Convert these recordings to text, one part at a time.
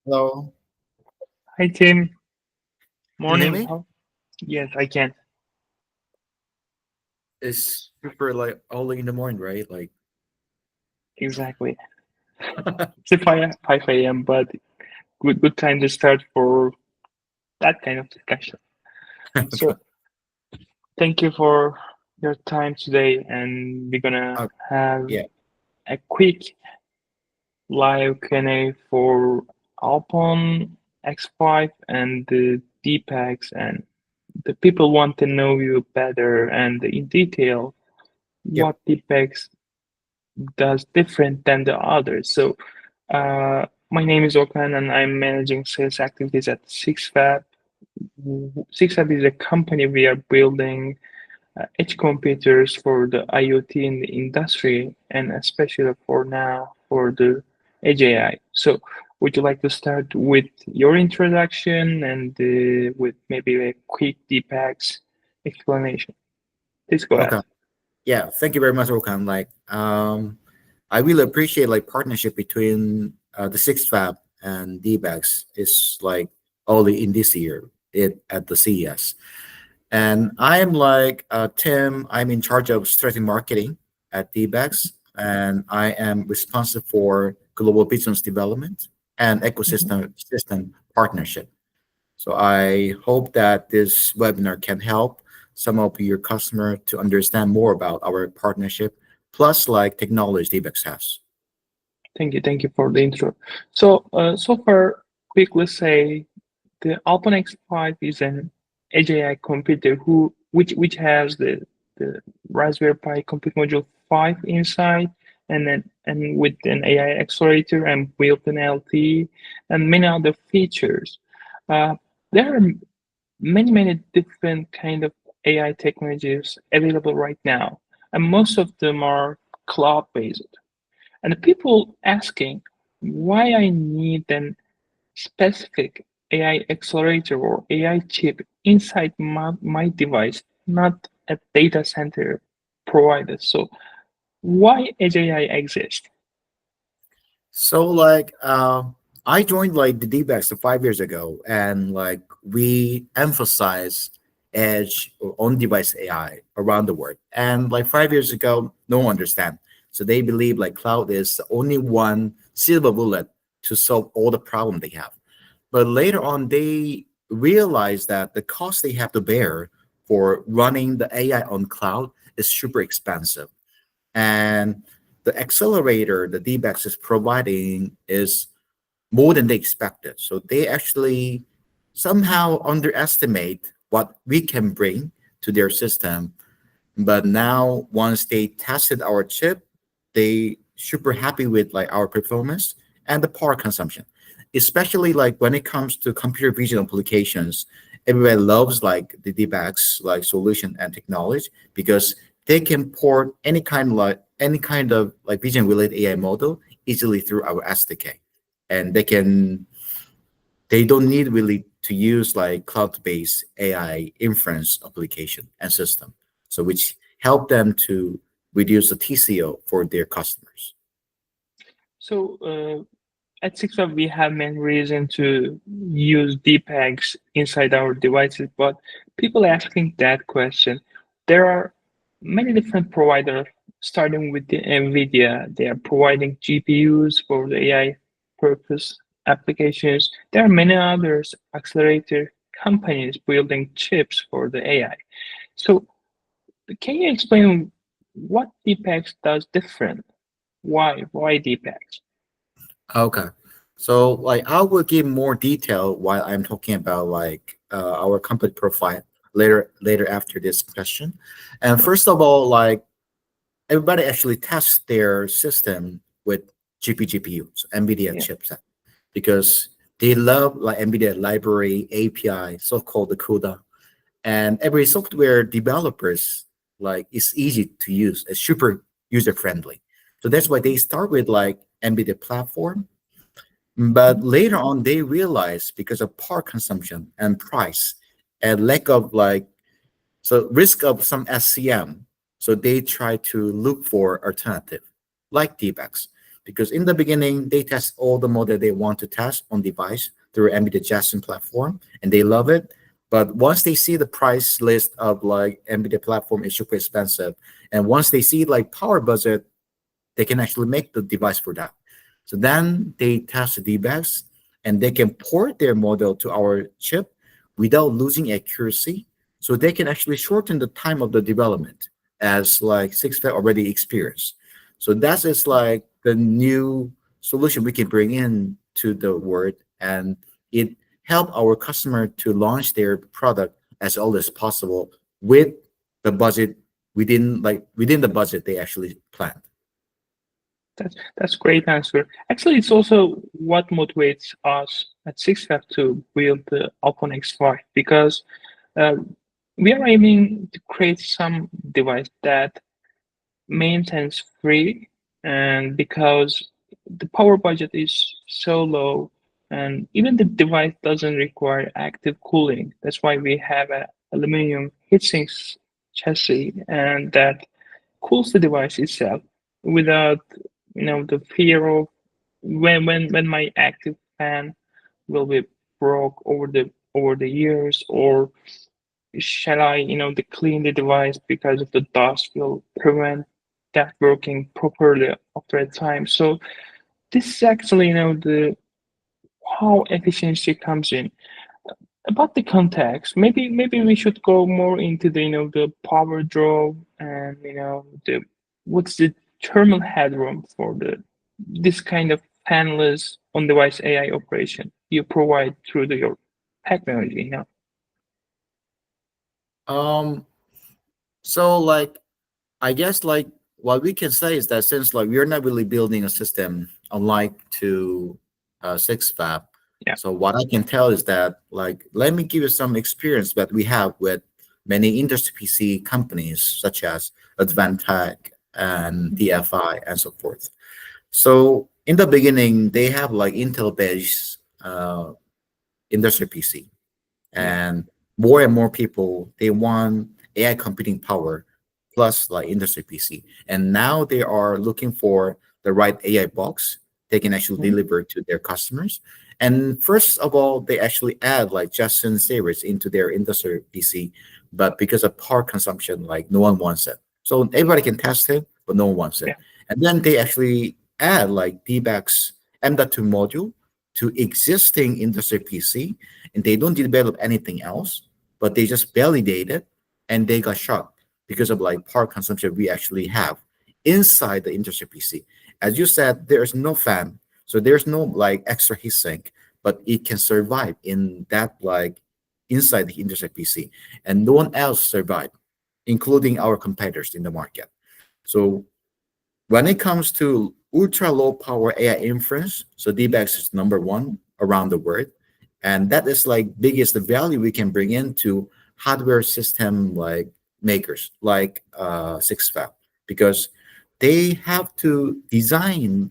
Hello, Hi Tim, can you hear morning. me? Yes, I can. It's super like early in the morning, right? Exactly. It's 5 a.m., but good time to start for that kind of discussion. So thank you for your time today, and we're gonna uh, have yeah, a quick live Q&A for ALPON X5 and the DEEPX, and the people want to know you better and in detail yep. what DEEPX does different than the others. So, my name is Okan, and I'm managing sales activities at Sixfab. Sixfab is a company we are building edge computers for the IoT in the industry, and especially for now for the edge AI. So, would you like to start with your introduction and with maybe a quick DPAX explanation? Please go ahead. Okay. Yeah, thank you very much, Okan. I really appreciate partnership between the Six Fab and DBAX is early in this year at the CES. And I'm Tim. I'm in charge of strategic marketing at DBAX, and I am responsible for global business development and Mhm. ecosystem system partnership. So I hope that this webinar can help some of your customer to understand more about our partnership, plus technology DBX has. Thank you for the intro. So, so far, quickly say the ALPON X5 is an edge AI computer which has the Raspberry Pi Compute Module 5 inside, and with an AI accelerator and built-in LTE and many other features. Uh, there are many different kind of AI technologies available right now, and most of them are cloud-based. And the people asking why I need an specific AI accelerator or AI chip inside my device, not a data center provider. So why Edge AI exists? So I joined the DBX 5 years ago, and we emphasize edge or on-device AI around the world. And 5 years ago, no one understand. So they believe cloud is the only one silver bullet to solve all the problem they have. But later on, they realized that the cost they have to bear for running the AI on cloud is super expensive. And the accelerator the DBAX is providing is more than they expected. So they actually somehow underestimate what we can bring to their system. But now once they tested our chip, they super happy with our performance and the power consumption. Especially when it comes to computer vision applications, everybody loves the DBAX solution and technology because they can port any kind of vision related AI model easily through our SDK. And they don't need really to use cloud-based AI inference application and system. So which help them to reduce the TCO for their customers. So at Sixfab, we have many reason to use DPEGs inside our devices, but people asking that question. There are many different providers, starting with the NVIDIA. They are providing GPUs for the AI purpose applications. There are many others accelerator companies building chips for the AI. So can you explain what DPEX does different? Why DPEX? Okay. So I will give more detail while I'm talking about our company profile later after this question. And first of all, everybody actually tests their system with GPU, so NVIDIA Yeah. chipset, because they love NVIDIA library API, so-called the CUDA, and every software developers it's easy to use, it's super user friendly. So that's why they start with NVIDIA platform, but later on they realize because of power consumption and price and lack of so risk of some SCM. So they try to look for alternative like DBAX. because in the beginning they test all the model they want to test on device through NVIDIA Jetson platform, and they love it. But once they see the price list of like NVIDIA platform is super expensive, and once they see like power budget, they can actually make the device for that. So then they test the DBAX, and they can port their model to our chip without losing accuracy. So they can actually shorten the time of the development, as like Sixfab already experienced. So that is like the new solution we can bring in to the world, and it help our customer to launch their product as early as possible with the budget within the budget they actually planned. That's great answer. Actually, it's also what motivates us at Sixfab to build the ALPON X5 because uh, we are aiming to create some device that maintenance free, and because the power budget is so low, and even the device doesn't require active cooling. That's why we have a aluminum heatsink chassis, and that cools the device itself without the fear of when my active fan will be broke over the years, or shall I the clean the device because of the dust will prevent that working properly after a time. So this is actually the how efficiency comes in. About the context, maybe we should go more into the the power draw, and the what's the thermal headroom for the this kind of paneless on-device AI operation you provide through your technology. Um, so like I guess like what we can say is that since like we're not really building a system unlike to Sixfab, Yeah. so what I can tell is that like let me give you some experience that we have with many industry PC companies such as Advantech and DFI and so forth. So in the beginning, they have like Intel-based industry PC, Yeah. and more people they want AI computing power plus like industry PC, and now they are looking for the right AI box they can actually Mhm. deliver to their customers. And first of all, they actually add like Justin series into their industry PC, but because of power consumption, like no one wants it. So everybody can test it, but no one wants it. Yeah. And then they actually add like DBAX M.2 module to existing industry PC, and they don't develop anything else, but they just validate it, and they got shocked because of like power consumption we actually have inside the industry PC. As you said, there's no fan, so there's no like extra heat sink, but it can survive in that like inside the industry PC, and no one else survived, including our competitors in the market. So when it comes to ultra low power AI inference, so DBAX is number one around the world. And that is like biggest the value we can bring into hardware system like makers like Sixfab, because they have to design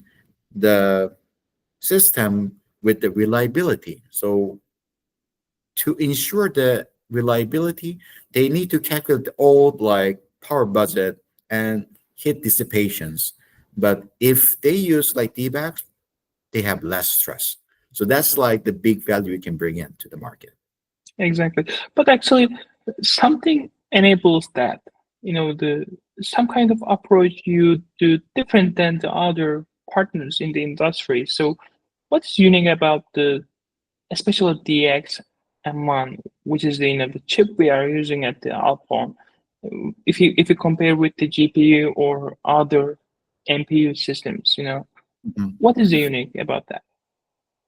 the system with the reliability. So to ensure the reliability, they need to calculate all like power budget and heat dissipations. But if they use like DBAX, they have less stress. So that's like the big value you can bring in to the market. Exactly. But actually, something enables that. The some kind of approach you do different than the other partners in the industry. So, what's unique about the especially DX M1, which is the chip we are using at the ALPON? If you compare with the GPU or other NPU systems, Mhm. what is unique about that?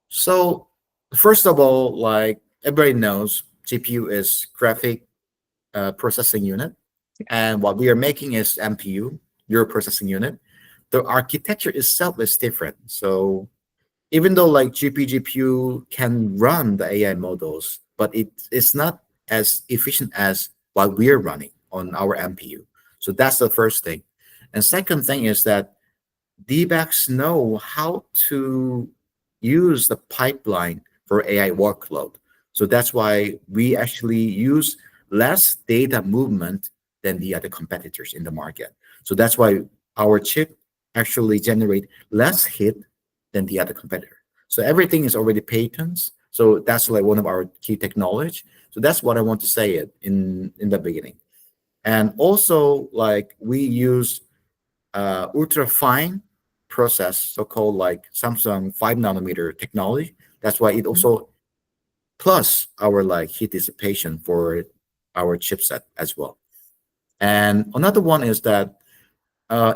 So first of all, like everybody knows, GPU is graphic processing unit, and what we are making is MPU, neural processing unit. The architecture itself is different. So even though like GPU can run the AI models, but it's not as efficient as what we're running on our MPU. So that's the first thing. And second thing is that DBACs know how to use the pipeline for AI workload. So that's why we actually use less data movement than the other competitors in the market. So that's why our chip actually generate less heat than the other competitor. So everything is already patents. So that's like one of our key technology. So that's what I want to say it in the beginning. And also like we use ultra fine process, so-called like Samsung 5 nanometer technology. That's why it also plus our like heat dissipation for our chipset as well. And another one is that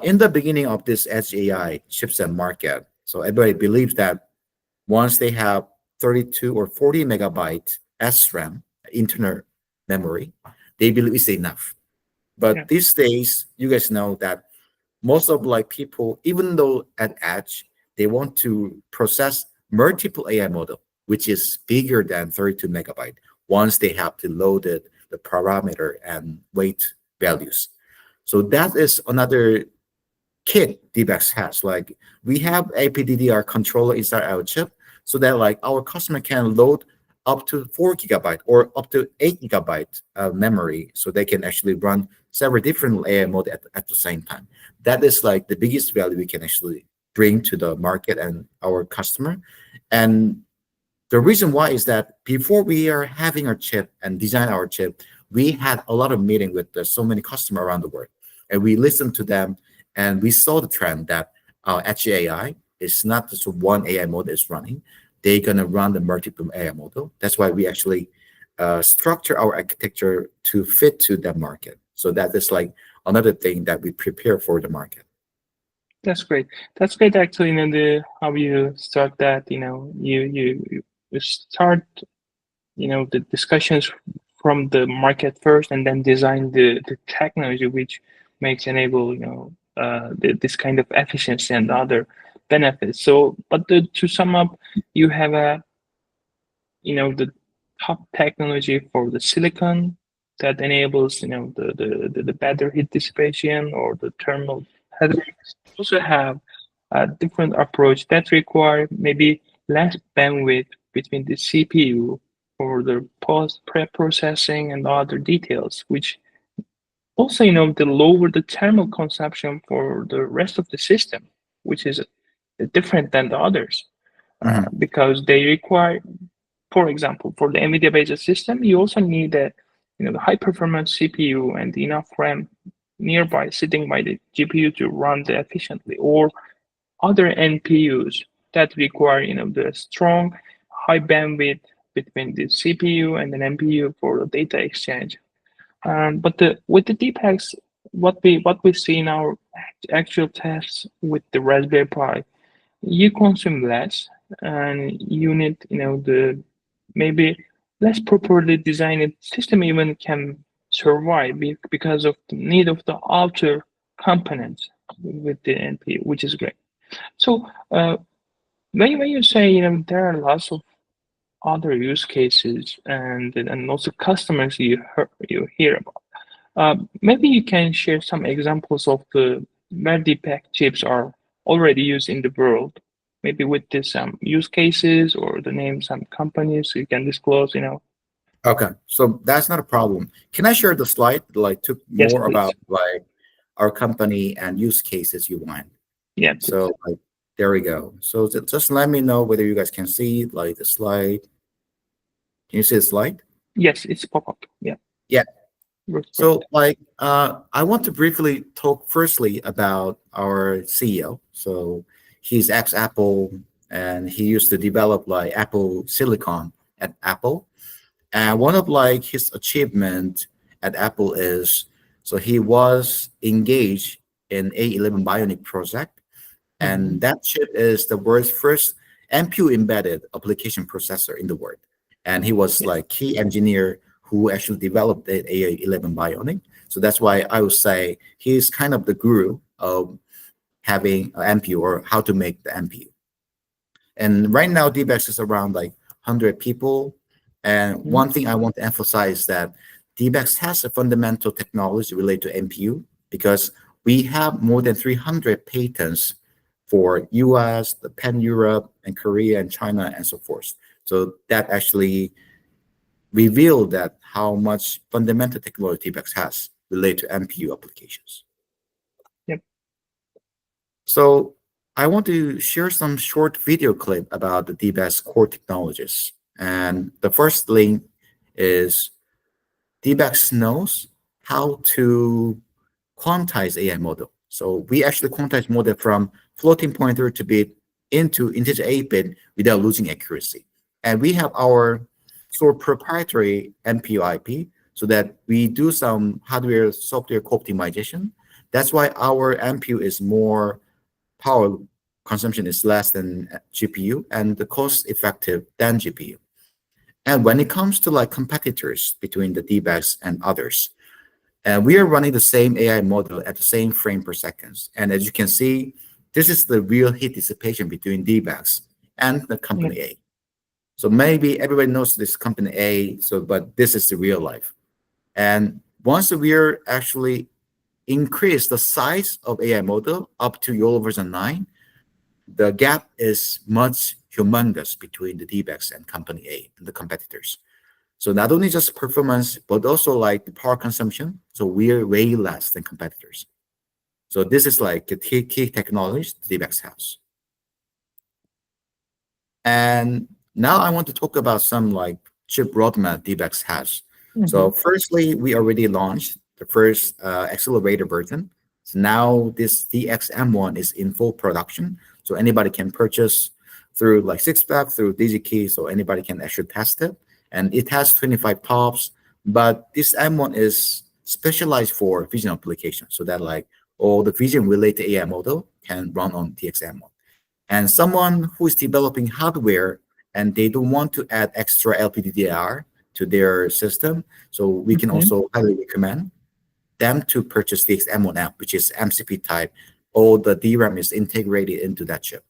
in the beginning of this edge AI chipset market, so everybody believes that once they have 32 or 40 megabyte SRAM, internal memory, they believe it's enough. Yeah. But these days, you guys know that most of like people, even though at edge, they want to process multiple AI model, which is bigger than 32 megabyte once they have to load it, the parameter and weight values. So that is another kit DBX has. Like we have APDDR controller inside our chip so that like our customer can load up to 4 gigabyte or up to 8 gigabyte memory so they can actually run several different AI mode at the same time. That is like the biggest value we can actually bring to the market and our customer. And the reason why is that before we are having our chip and design our chip, we had a lot of meeting with so many customers around the world, and we listened to them, and we saw the trend that edge AI is not just one AI model is running; they're gonna run the multiple AI model. That's why we actually structure our architecture to fit to that market. So that is like another thing that we prepare for the market. That's great. That's great. Actually, the how you start that. You start the discussions from the market first, and then design the technology which makes enable this kind of efficiency and other benefits. So, but to sum up, you have the top technology for the silicon that enables the better heat dissipation or the thermal headrooms. Also have a different approach that require maybe less bandwidth between the CPU for the post pre-processing and other details, which also the lower the thermal consumption for the rest of the system, which is different than the others, Mhm. because they require, for example, for the NVIDIA-based system, you also need the high-performance CPU and enough RAM nearby, sitting by the GPU to run the efficiently, or other NPUs that require the strong high bandwidth between the CPU and an NPU for the data exchange. But with the DEEPX, what we see in our actual tests with the Raspberry Pi, you consume less, and you need the maybe less properly designed system even can survive because of the need of the outer components with the NPU, which is great. So when you say there are lots of other use cases and also customers you hear about, maybe you can share some examples of the where DPAC chips are already used in the world, maybe with some use cases or the name some companies you can disclose. Okay, so that's not a problem. Can I share the slide like took Yes, more please. about like our company and use cases you want? Yeah, So please. like there we go. So just let me know whether you guys can see like the slide. Can you see the slide? Yes, it's pop up. Yeah, Yeah. works great. So like I want to briefly talk firstly about our CEO. So he's ex-Apple and he used to develop like Apple Silicon at Apple. And one of like his achievement at Apple is so he was engaged in A11 Bionic project, Mhm. and that chip is the world's first MPU embedded application processor in the world. And he was Yeah, like key engineer who actually developed the A11 Bionic. So that's why I would say he's kind of the guru of having an MPU or how to make the MPU. And right now, DBX is around like 100 people. And mhm. one thing I want to emphasize that DBX has a fundamental technology related to MPU because we have more than 300 patents for US, the Pan Europe, and Korea and China and so forth. So that actually revealed that how much fundamental technology DBX has related to MPU applications. Yep. So I want to share some short video clip about the DBAS core technologies. And the first link is DBAS knows how to quantize AI model. So we actually quantize model from floating pointer to bit into integer 8-bit without losing accuracy. And we have our sort of proprietary MPU IP so that we do some hardware software co-optimization. That's why our MPU is more power consumption is less than GPU and the cost effective than GPU. And when it comes to like competitors between the DBAS and others, and we are running the same AI model at the same frame per second. And as you can see, this is the real heat dissipation between DBAS and the Yeah. company A. So maybe everybody knows this company A, so but this is the real life. And once we are actually increase the size of AI model up to YOLO version 9, the gap is much humongous between the DBAS and company A and the competitors. So not only just performance, but also like the power consumption. So we're way less than competitors. So this is like the key technology DBAS has. And now I want to talk about some like chip roadmap DBAS has. So firstly, we already launched the first accelerator version. So now this DXM1 is in full production. So anybody can purchase through like Sixfab, through DigiKey, so anybody can actually test it. And it has 25 tops, but this M1 is specialized for vision application, so that like all the vision related AI model can run on DXM1. And someone who is developing hardware and they don't want to add extra LPDDR to their system, so we can also highly recommend them to purchase the XM1 app, which is MCP type. All the DRAM is integrated into that chip.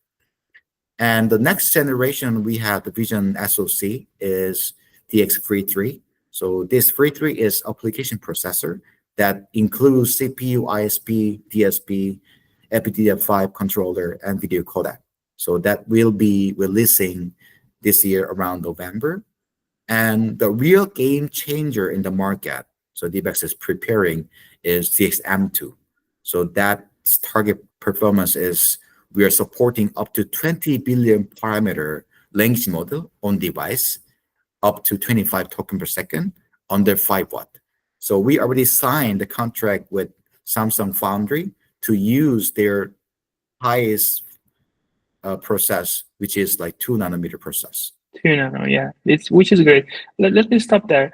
And the next generation we have the Vision SoC is DX33. So this 33 is application processor that includes CPU, ISP, DSP, FPGA5 controller, and video codec. So that will be releasing this year around November. And the real game changer in the market, so DBAS is preparing, is DXM2. So that target performance is we are supporting up to 20 billion parameter language model on device, up to 25 token per second under 5 watt. So we already signed the contract with Samsung Foundry to use their highest process, which is like 2 nanometer process. 2 nano, yeah, it's which is great. Let me stop there.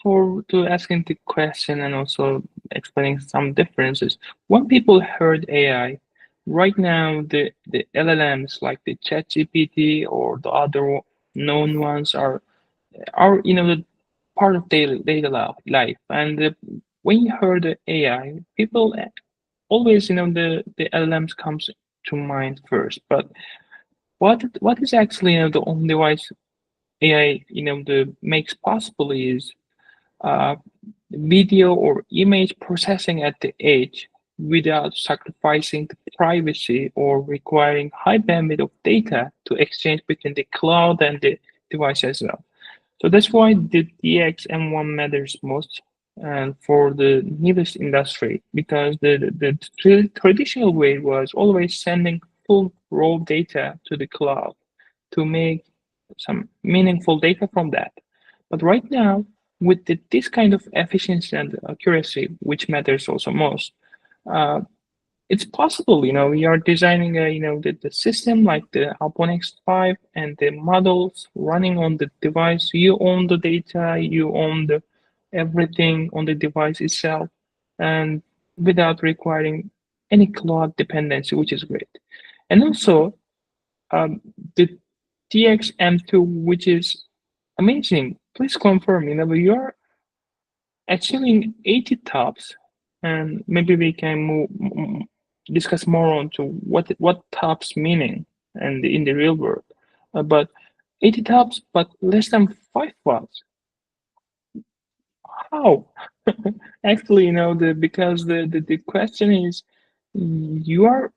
For to asking the question and also explaining some differences. When people heard AI, right now the LLMs like the ChatGPT or the other known ones are the part of daily life. And when you heard the AI, people always the LLMs comes to mind first. But what is actually the on-device AI the makes possible is uh, video or image processing at the edge without sacrificing the privacy or requiring high bandwidth of data to exchange between the cloud and the device as well. So that's why the DXM1 matters most and for the newest industry because the traditional way was always sending full raw data to the cloud to make some meaningful data from that. But right now, with this kind of efficiency and accuracy, which matters also most, uh, it's possible, we are designing the system like the ALPON X5 and the models running on the device. You own the data, you own the everything on the device itself, and without requiring any cloud dependency, which is great. And also, the DXM2, which is amazing. Please confirm, you're achieving 80 tops, and maybe we can discuss more on to what tops meaning and in the real world. But 80 tops, but less than 5 watts. How? Actually, because the question is you are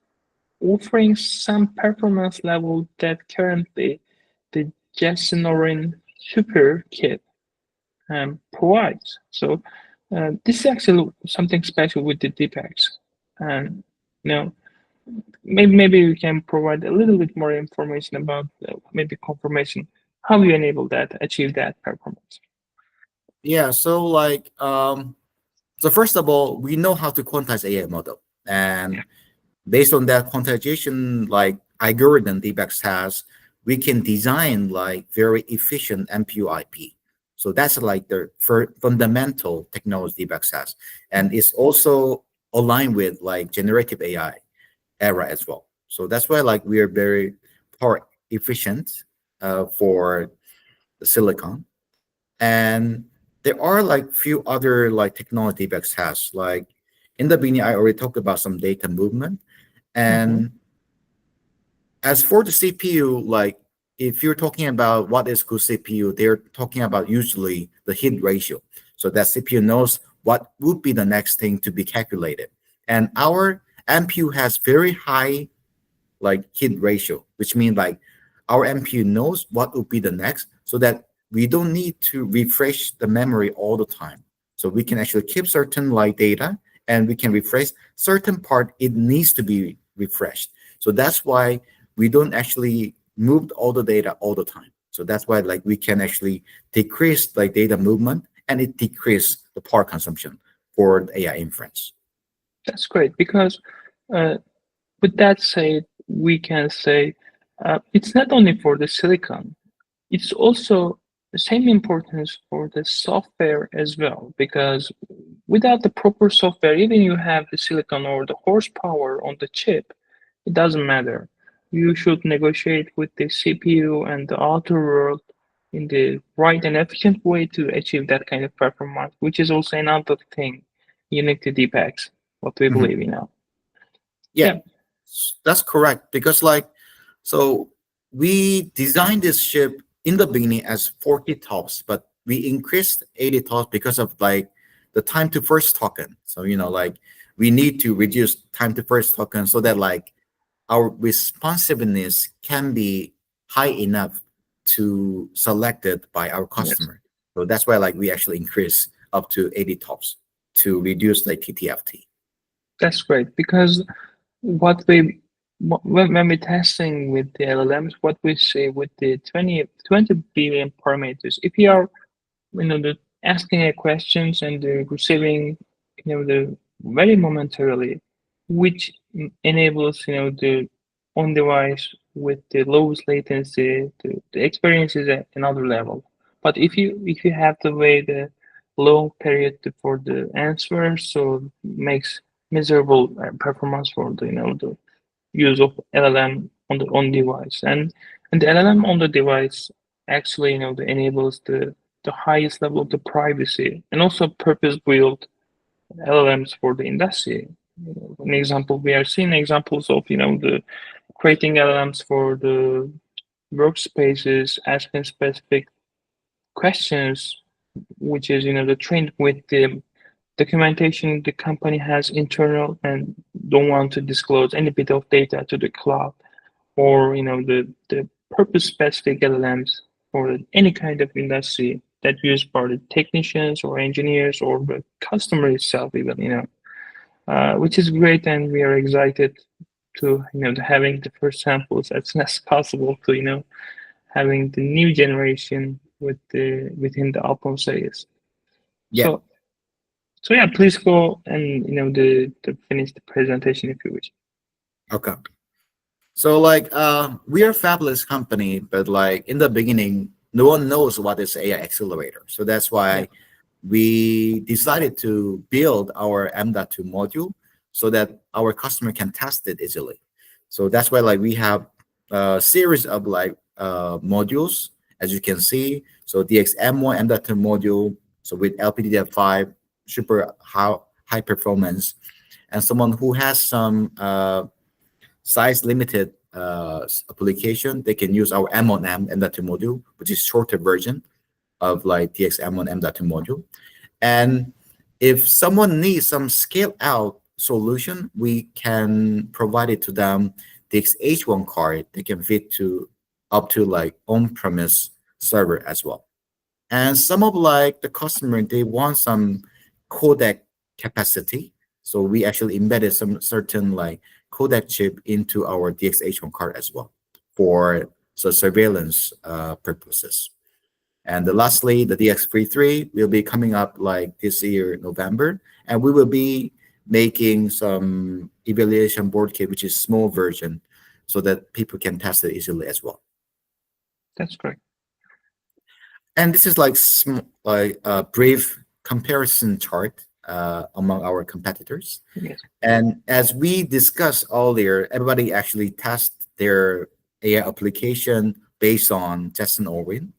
offering some performance level that currently the Jetsonorin Super Kit provides. So this is actually something special with the DEEPX. And you know, Maybe you can provide a little bit more information about maybe confirmation, how you enable that, achieve that performance. Yeah, so first of all, we know how to quantize AI model, and based on that quantization like algorithm DEEPX has, we can design like very efficient MPU IP. So that's like the fundamental technology DEEPX has, and it's also aligned with like generative AI era as well. So that's why like we are very power efficient for the silicon. And there are like few other like technology DEEPX has, like in the beginning I already talked about some data movement. Mm-hmm. And as for the CPU, like if you're talking about what is good CPU, they're talking about usually the hit ratio. So that CPU knows what would be the next thing to be calculated. And our MPU has very high like hit ratio, which means like our MPU knows what will be the next, so that we don't need to refresh the memory all the time. So we can actually keep certain like data, and we can refresh certain part it needs to be refreshed. So that's why we don't actually move all the data all the time. So that's why like we can actually decrease like data movement, and it decrease the power consumption for the AI inference. That's great because uh, with that said, we can say it's not only for the silicon, it's also the same importance for the software as well, because without the proper software, even you have the silicon or the horsepower on the chip, it doesn't matter. You should negotiate with the CPU and the outer world in the right and efficient way to achieve that kind of performance, which is also another thing unique to DPEX, what we Mhm. believe in now. Yeah, Yeah. that's correct. Because like, so we designed this ship in the beginning as 40 tops, but we increased 80 tops because of like the time to first token. So like we need to reduce time to first token so that like our responsiveness can be high enough to selected by our Yes. customer. So that's why like we actually increase up to 80 tops to reduce like TTFT. That's great because what we when we're testing with the LLMs, what we say with the 20 billion parameters, if you are the asking a questions and receiving the very momentarily, which enables the on device with the lowest latency, the experience is at another level. But if you have to wait a long period for the answer, so makes miserable performance for the use of LLM on the on device. And the LLM on the device actually enables the highest level of the privacy and also purpose built LLMs for the industry. An example, we are seeing examples of the creating LLMs for the workspaces, asking specific questions, which is the trained with the documentation the company has internal and don't want to disclose any bit of data to the cloud, or the purpose specific LLMs for any kind of industry that used by the technicians or engineers or the customer itself even, which is great, and we are excited to having the first samples as soon as possible to having the new generation with the within the ALPON series. Yeah. So yeah, please go and the finish the presentation if you wish. Okay. So like we are a fabulous company, but like in the beginning, no one knows what is AI accelerator. So that's Yeah. why we decided to build our M.2 module so that our customer can test it easily. So that's why like we have a series of like modules, as you can see. So DXM1 M.2 module, so with LPDDR5, super high performance, and someone who has some size limited application, they can use our M1M M.2 module, which is shorter version of like DXM1 M.2 module. And if someone needs some scale out solution, we can provide it to them. The H1 card, they can fit to up to like on-premise server as well. And some of like the customer, they want some codec capacity. So we actually embedded some certain like codec chip into our DXH1 card as well for surveillance purposes. And lastly, the DX33 will be coming up like this year, November, and we will be making some evaluation board kit, which is small version, so that people can test it easily as well. That's great. And this is like like a brief comparison chart among our competitors. Yes. And as we discussed earlier, everybody actually tests their AI application based on Jetson Orwin,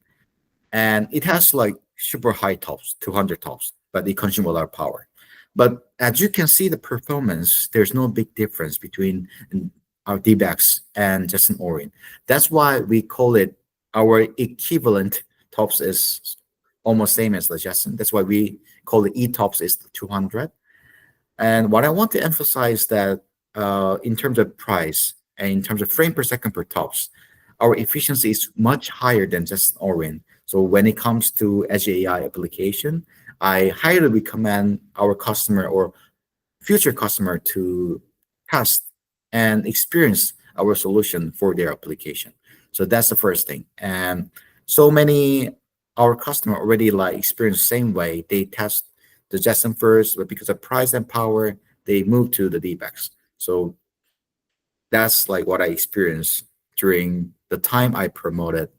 and it has like super high tops, 200 tops, but it consumes a lot of power. But as you can see, the performance, there's no big difference between our DBAX and Jetson Orwin. That's why we call it our equivalent tops is almost same as the Jetson. That's why we call it E-tops is 200. And what I want to emphasize that in terms of price and in terms of frame per second per tops, our efficiency is much higher than just Orwin. So when it comes to Edge AI application, I highly recommend our customer or future customer to test and experience our solution for their application. So that's the first thing. And so many our customer already like experience the same way. They test the Jetson first, but because of price and power, they move to the DBAX. So that's like what I experienced during the time I promoted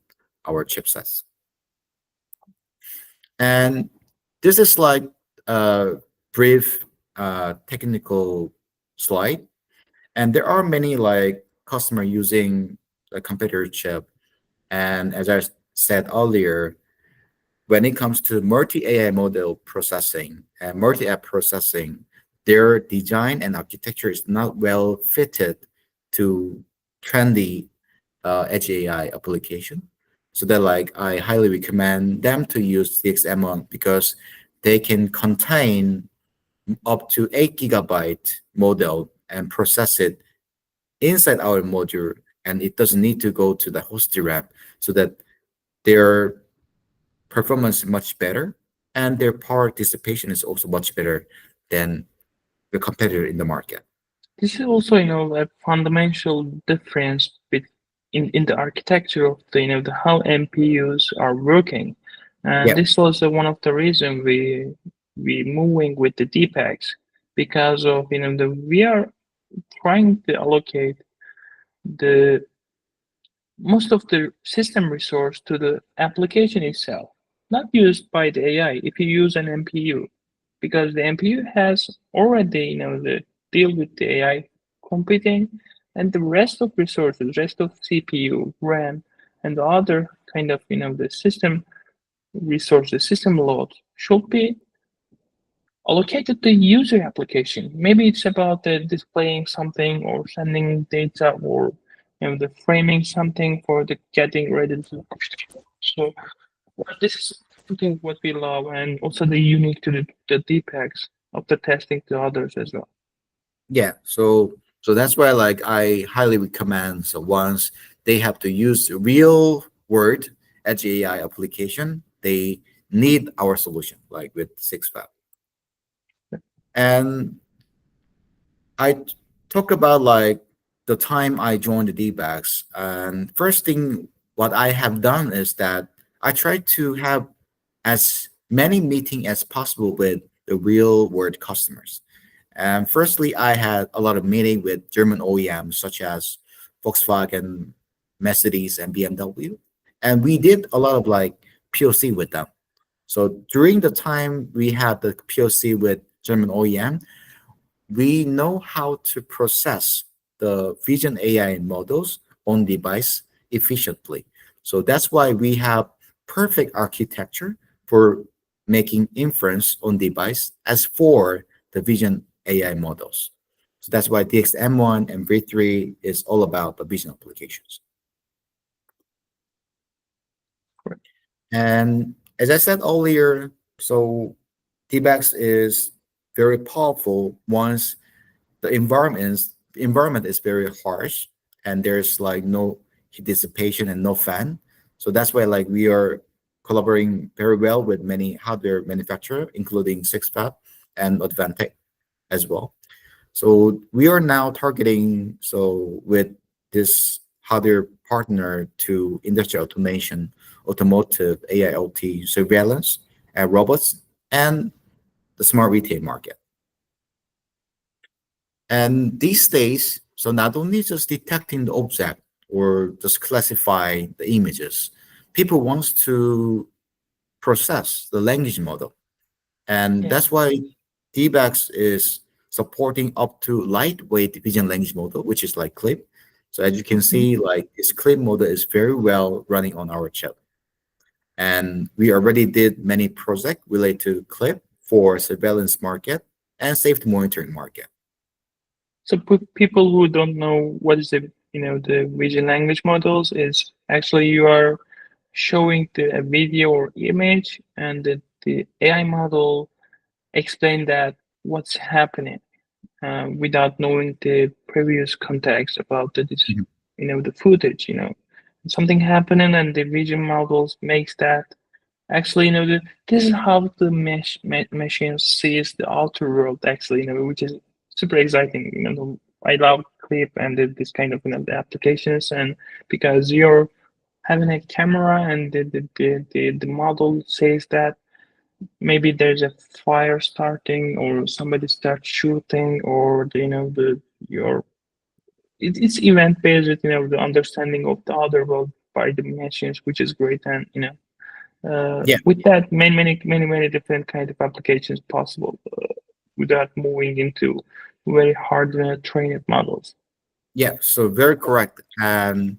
our chipsets. And this is like a brief technical slide. And there are many like customer using a competitor chip. And as I said earlier, when it comes to multi-AI model processing and multi-app processing, their design and architecture is not well fitted to trendy Edge AI application. So that like I highly recommend them to use DXM1 because they can contain up to 8 GB model and process it inside our module, and it doesn't need to go to the host RAM, so that their performance is much better and their power dissipation is also much better than the competitor in the market. This is also, a fundamental difference in the architecture of the how MPUs are working, and Yeah, this was one of the reason we moving with the DPEX because of we are trying to allocate the most of the system resource to the application itself, not used by the AI. If you use an MPU, because the MPU has already, the deal with the AI computing, and the rest of resources, rest of CPU, RAM, and the other kind of, the system resources, system load should be allocated to user application. Maybe it's about the displaying something or sending data or the framing something for the getting ready to push. So this is something what we love and also the unique to the DPEX of the testing to others as well. yeah. So that's why like I highly recommend. So once they have to use real word Edge AI application, they need our solution like with Sixfab. And I talk about like the time I joined the D-backs. And first thing what I have done is that I try to have as many meeting as possible with the real world customers. And firstly, I had a lot of meeting with German OEMs such as Volkswagen, Mercedes, and BMW. And we did a lot of like POC with them. So during the time we had the POC with German OEM, we know how to process the vision AI models on device efficiently. So that's why we have perfect architecture for making inference on device as for the vision AI models. So that's why DXM1 and V3 is all about the vision applications. Correct. And as I said earlier, so DBAX is very powerful once the environment is very harsh and there's like no heat dissipation and no fan. So that's why like we are collaborating very well with many hardware manufacturer, including Sixfab and Advantech as well. So we are now targeting so with this hardware partner to industrial automation, automotive, AIoT, surveillance, and robots, and the smart retail market. And these days, so not only just detecting the object or just classify the images, people wants to process the language model. And Yeah. that's why DBAX is supporting up to lightweight vision language model, which is like Clip. So as you can Mhm. see, like this Clip model is very well running on our chip. And we already did many projects related to Clip for surveillance market and safety monitoring market. So people who don't know what is the vision language models is actually you are showing a video or image and the AI model explain that what's happening without knowing the previous context about this, Mhm. the footage, something happening and the vision models makes that actually, this is how the machine sees the outer world. Actually, which is super exciting. I love Clip and this kind of the applications, and because you're having a camera and the model says that maybe there's a fire starting or somebody starts shooting or the your it's event based, the understanding of the other world by the machines, which is great, and Yeah. with that, many different kind of applications possible without moving into very hard trained models. Yeah, so very correct. And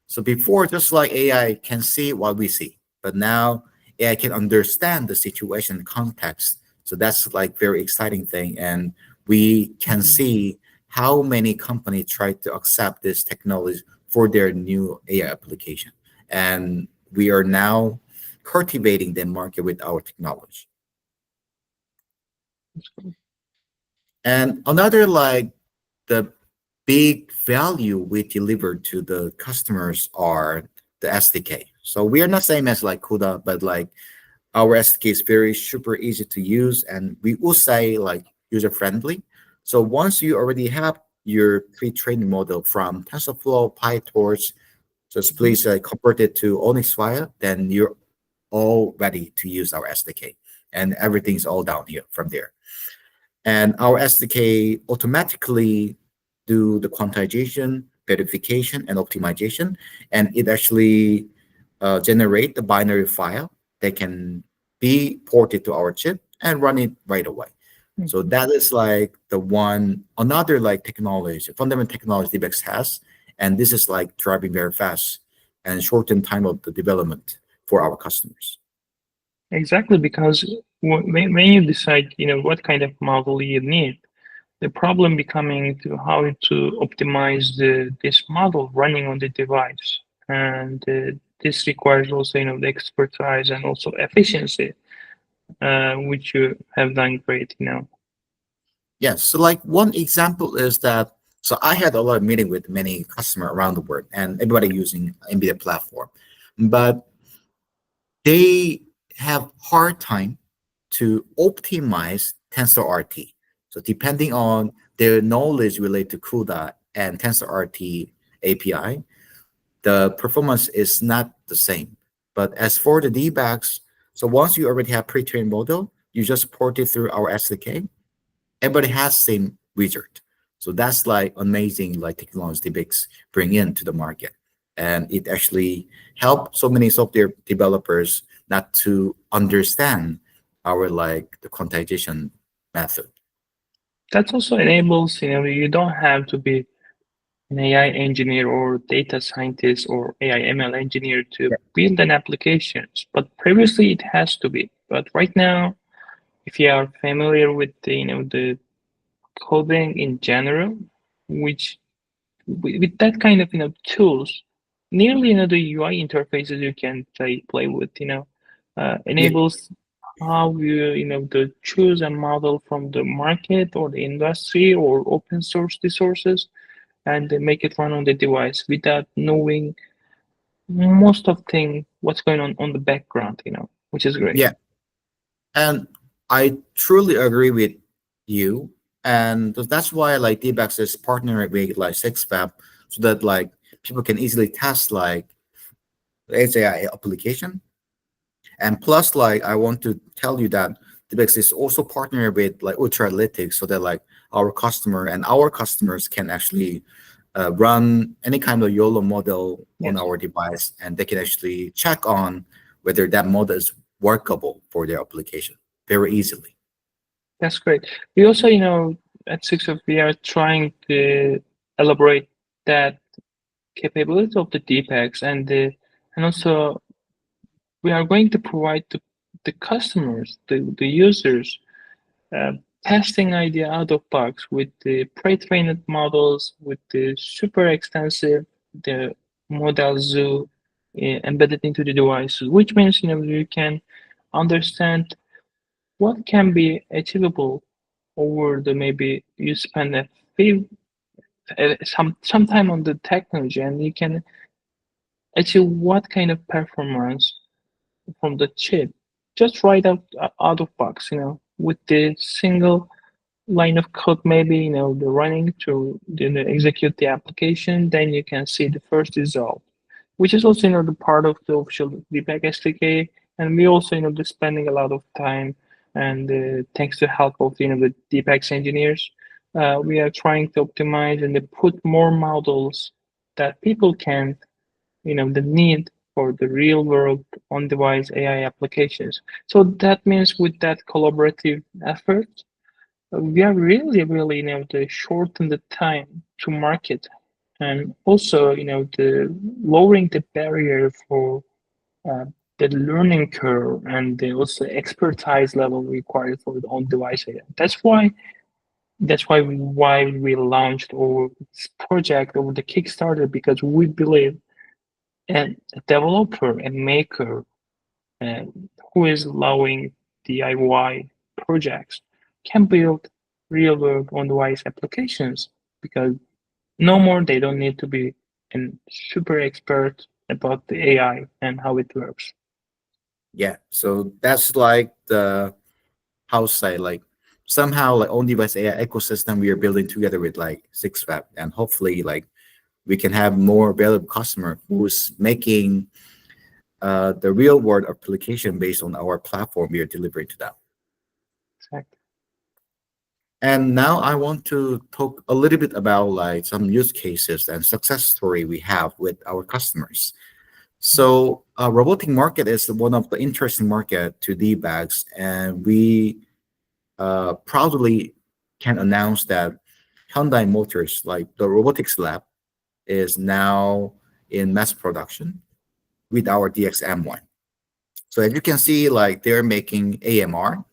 so before, just like AI can see what we see, but now AI can understand the situation and context. So that's like very exciting thing. And we can Mhm. see how many companies try to accept this technology for their new AI application. And we are now cultivating the market with our technology. And another like the big value we deliver to the customers are the SDK. So we are not same as like CUDA, but like our SDK is very super easy to use, and we will say like user friendly. So once you already have your pre-trained model from TensorFlow, PyTorch, just Mhm. please convert it to Onyx file, then you're all ready to use our SDK, and everything's all down here from there. And our SDK automatically do the quantization, verification, and optimization, and it actually generate the binary file that can be ported to our chip and run it right away. So Mhm. that is like the one another like technology, fundamental technology DBX has, and this is like driving very fast and shorten time of the development for our customers. Exactly, because when you decide, what kind of model you need, the problem becoming to how to optimize this model running on the device, and this requires also, the expertise and also efficiency, which you have done great. Yes. So like one example is that so I had a lot of meeting with many customer around the world and everybody using NVIDIA platform, but they have hard time to optimize TensorRT. So depending on their knowledge related to CUDA and TensorRT API, the performance is not the same. But as for the debugs, so once you already have pre-trained model, you just port it through our SDK, everybody has same wizard. So that's like amazing like technology DBX bring into the market. And it actually help so many software developers not to understand our like the quantization method. That also enables, you don't have to be an AI engineer or data scientist or AI ML engineer to Yeah. build an applications, but previously it has to be. But right now, if you are familiar with the coding in general, which with that kind of tools, nearly the UI interfaces you can play with, Yeah. enables how you to choose a model from the market or the industry or open source resources and they make it run on the device without knowing most of thing what's going on the background, which is great. Yeah. And I truly agree with you. And that's why like DEEPX is partnering with like Sixfab so that like people can easily test like the AI application. And plus, like I want to tell you that DEEPX is also partnering with like Ultralytics so that like our customer and our customers can actually run any kind of YOLO model on Yes, our device, and they can actually check on whether that model is workable for their application very easily. that's great. We also, at Sixfab, we are trying to elaborate that capability of the DPEX and also we are going to provide the customers, the users, uh, testing idea out of box with the pre-trained models, with the super extensive the model zoo embedded into the device, which means you can understand what can be achievable over the maybe you spend some time on the technology and you can achieve what kind of performance from the chip just right out of box, with the single line of code, maybe the running to execute the application, then you can see the first result, which is also the part of the official DPEG SDK. And we also the spending a lot of time and thanks to help of the DPEX engineers, we are trying to optimize and to put more models that people can the need for the real world on device AI applications. So that means with that collaborative effort, we are really to shorten the time to market and also the lowering the barrier for uh, the learning curve and the also expertise level required for the on device AI. That's why we launched our this project over the Kickstarter, because we believe and a developer and maker uh, who is allowing DIY projects can build real world on device applications, because no more they don't need to be a super expert about the AI and how it works. Yeah, so that's like the how to say like somehow like on device AI ecosystem we are building together with like Sixfab, and hopefully like we can have more valuable customer who's making the real world application based on our platform we are delivering to them. Exactly. And now I want to talk a little bit about like some use cases and success story we have with our customers. So robotic market is one of the interesting market to D-bags, and we proudly can announce that Hyundai Motors, like the robotics lab, is now in mass production with our DXM1. So as you can see, like they're making AMR,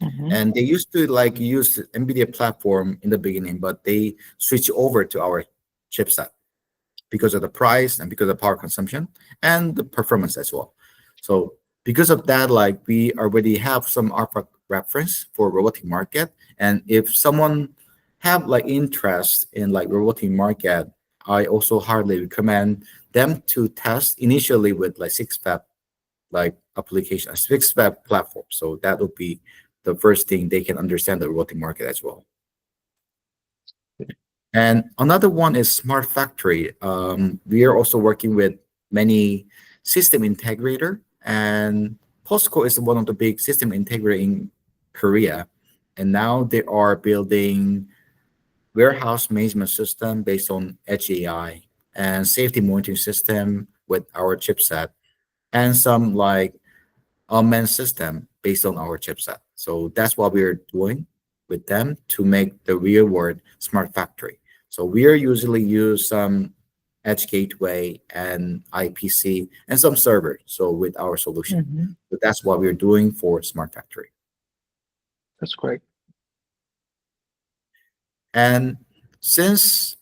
Mhm. and they used to like use the NVIDIA platform in the beginning, but they switched over to our chipset because of the price and because of power consumption and the performance as well. So because of that, like we already have some alpha reference for robotic market. And if someone have like interest in like robotic market, I also hardly recommend them to test initially with like Sixfab like application, a Sixfab platform. So that would be the first thing they can understand the robotic market as well. And another one is smart factory. We are also working with many system integrator, and POSCO is one of the big system integrator in Korea. And now they are building warehouse management system based on Edge AI and safety monitoring system with our chipset and some like unmanned system based on our chipset. So that's what we're doing with them to make the real world smart factory. So we are usually use some edge gateway and IPC and some server. So with our solution, Mhm. but that's what we're doing for smart factory. That's great. And since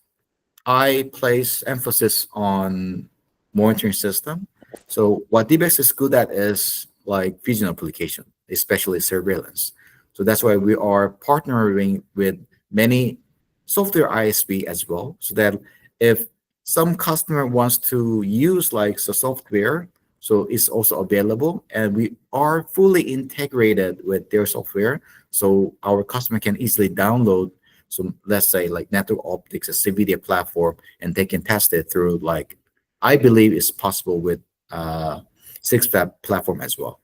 I place emphasis on monitoring system. So what DBX is good at is like vision application, especially surveillance. So that's why we are partnering with many software ISV as well, so that if some customer wants to use like the software So it's also available, and we are fully integrated with their software. So our customer can easily download. So let's say like network optics, a CVD platform, and they can test it through like I believe it's possible with Sixfab platform as well.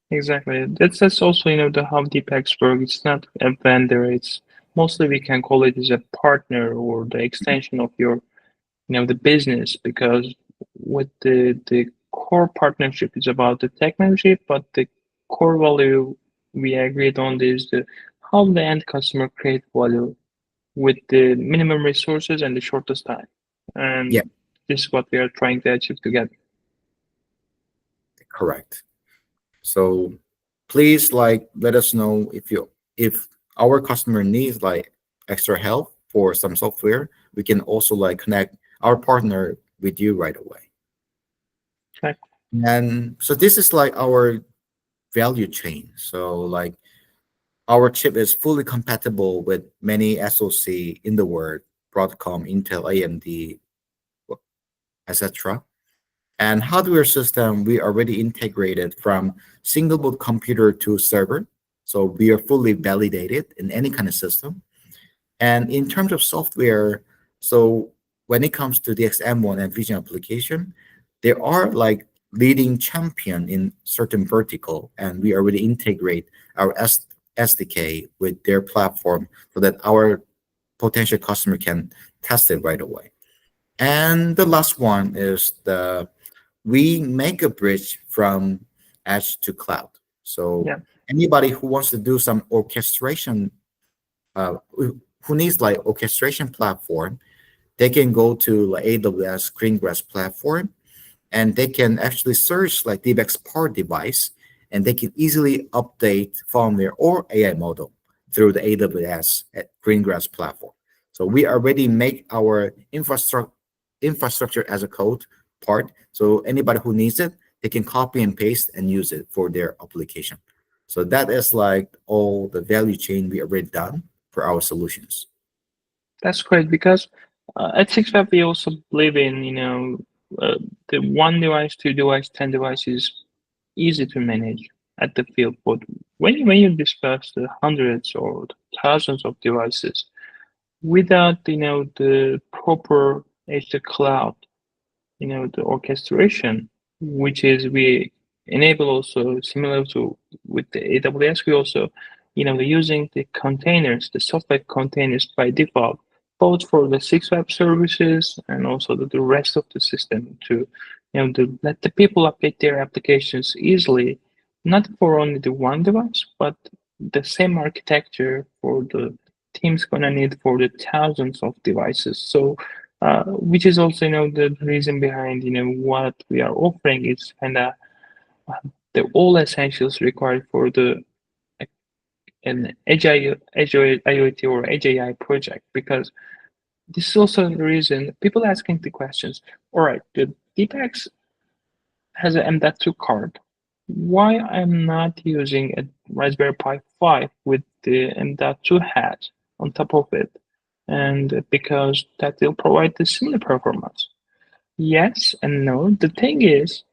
Exactly. That's also, the how DeepX works. It's not a vendor. It's mostly we can call it as a partner or the extension of your, the business, because with the core partnership is about the technology, but the core value we agreed on is the how the end customer create value with the minimum resources and the shortest time. Yeah, And this is what we are trying to achieve together. correct. So please like let us know if our customer needs like extra help for some software. We can also like connect our partner with you right away. Okay. And so this is like our value chain. So like our chip is fully compatible with many SoC in the world, Broadcom, Intel, AMD, etc. And hardware system, we already integrated from single board computer to server. So we are fully validated in any kind of system. And in terms of software, so when it comes to DXM1 and vision application, there are like leading champion in certain vertical, and we already integrate our SDK with their platform so that our potential customer can test it right away. And the last one is the we make a bridge from edge to cloud. So Yeah. anybody who wants to do some orchestration, who needs like orchestration platform, they can go to like AWS Greengrass platform, and they can actually search like DBX Power device, and they can easily update firmware or AI model through the AWS at Greengrass platform. So we already make our infrastructure as a code part. So anybody who needs it, they can copy and paste and use it for their application. So that is like all the value chain we already done for our solutions. That's great because at Sixfab we also believe in uh, the one device, two device, 10 devices easy to manage at the field. But when you discuss the hundreds or thousands of devices without the proper edge to cloud, the orchestration, which is we enable also similar to with the AWS, we also, using the containers, the software containers by default, both for the six web services and also the rest of the system to, to let the people update their applications easily, not for only the one device, but the same architecture for the teams gonna need for the thousands of devices. So which is also the reason behind what we are offering is kind of the all essentials required for the an edge IoT or edge AI project, because this is also the reason people asking the questions. All right, the DeepX has an M.2 card. Why I'm not using a Raspberry Pi 5 with the M.2 hat on top of it? And because that will provide the similar performance. Yes and no. The thing is,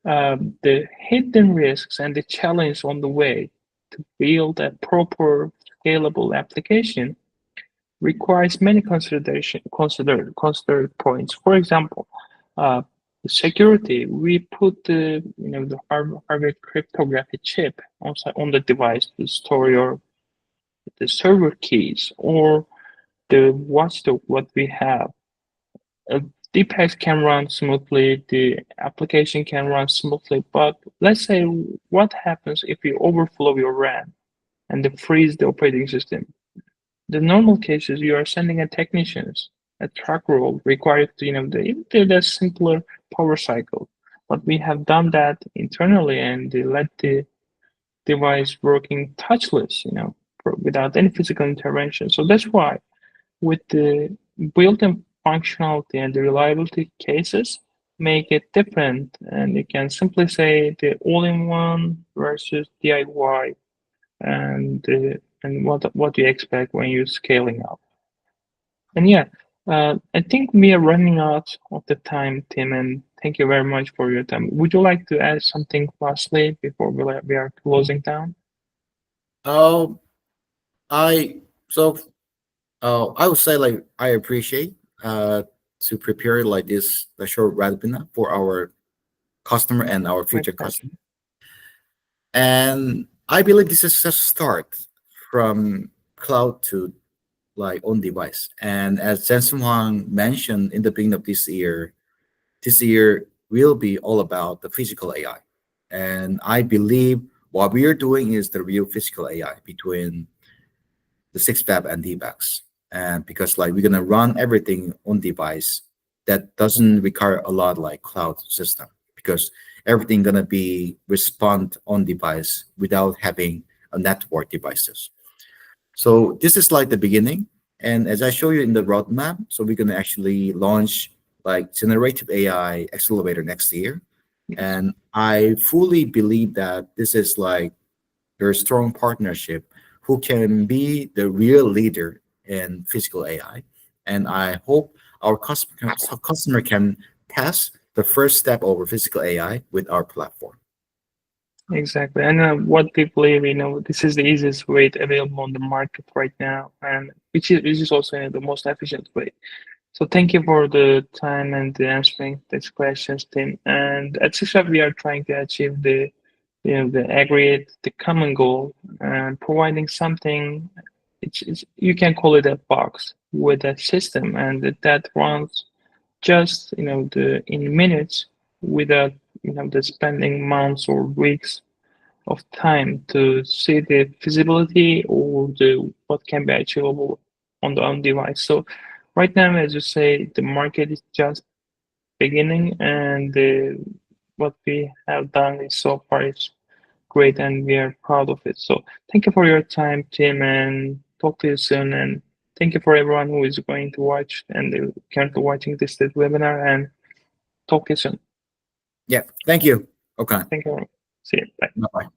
the hidden risks and the challenge on the way to build a proper scalable application requires many considered points. For example, uh, security. We put the hardware cryptography chip on the device to store your the server keys or the watchdog what we have. uh, DeepX can run smoothly, the application can run smoothly, but let's say what happens if you overflow your RAM and they freeze the operating system? The normal cases, you are sending a technicians, a truck roll required to, the simpler power cycle. But we have done that internally and they let the device working touchless, without any physical intervention. So that's why with the built-in functionality and the reliability cases make it different, and you can simply say the all-in-one versus DIY, and what you expect when you're scaling up. And yeah, I think we are running out of the time, Tim, and Thank you very much for your time. Would you like to add something lastly before we are closing down? Oh, I so I would say like I appreciate to prepare like this the short webinar for our customer and our My future pleasure. customer. And I believe this is a start from cloud to like on device. And as Jensen Huang mentioned in the beginning of this year will be all about the physical AI. And I believe what we are doing is the real physical AI between the Sixfab and DEEPX. And because like we're gonna run everything on device that doesn't require a lot like cloud system because everything gonna be respond on device without having a network devices. So this is like the beginning. And as I show you in the roadmap, so we're gonna actually launch like generative AI accelerator next year. Yes, And I fully believe that this is like very strong partnership who can be the real leader in physical AI. And I hope our customer can pass the first step over physical AI with our platform. exactly. And what we believe, this is the easiest way available on the market right now, and which is also the most efficient way. So thank you for the time and the answering these questions, Tim. And at Sixfab, we are trying to achieve the aggregate, the common goal, and providing something. You can call it a box with a system, and that runs just the in minutes without the spending months or weeks of time to see the feasibility or the what can be achievable on the on device. So right now, as you say, the market is just beginning, and what we have done is so far is great, and we are proud of it. So thank you for your time, Tim, and talk to you soon. And thank you for everyone who is going to watch and currently watching this webinar. And talk to you soon. Yeah, thank you. Okay. Thank you. See you. Bye. Bye.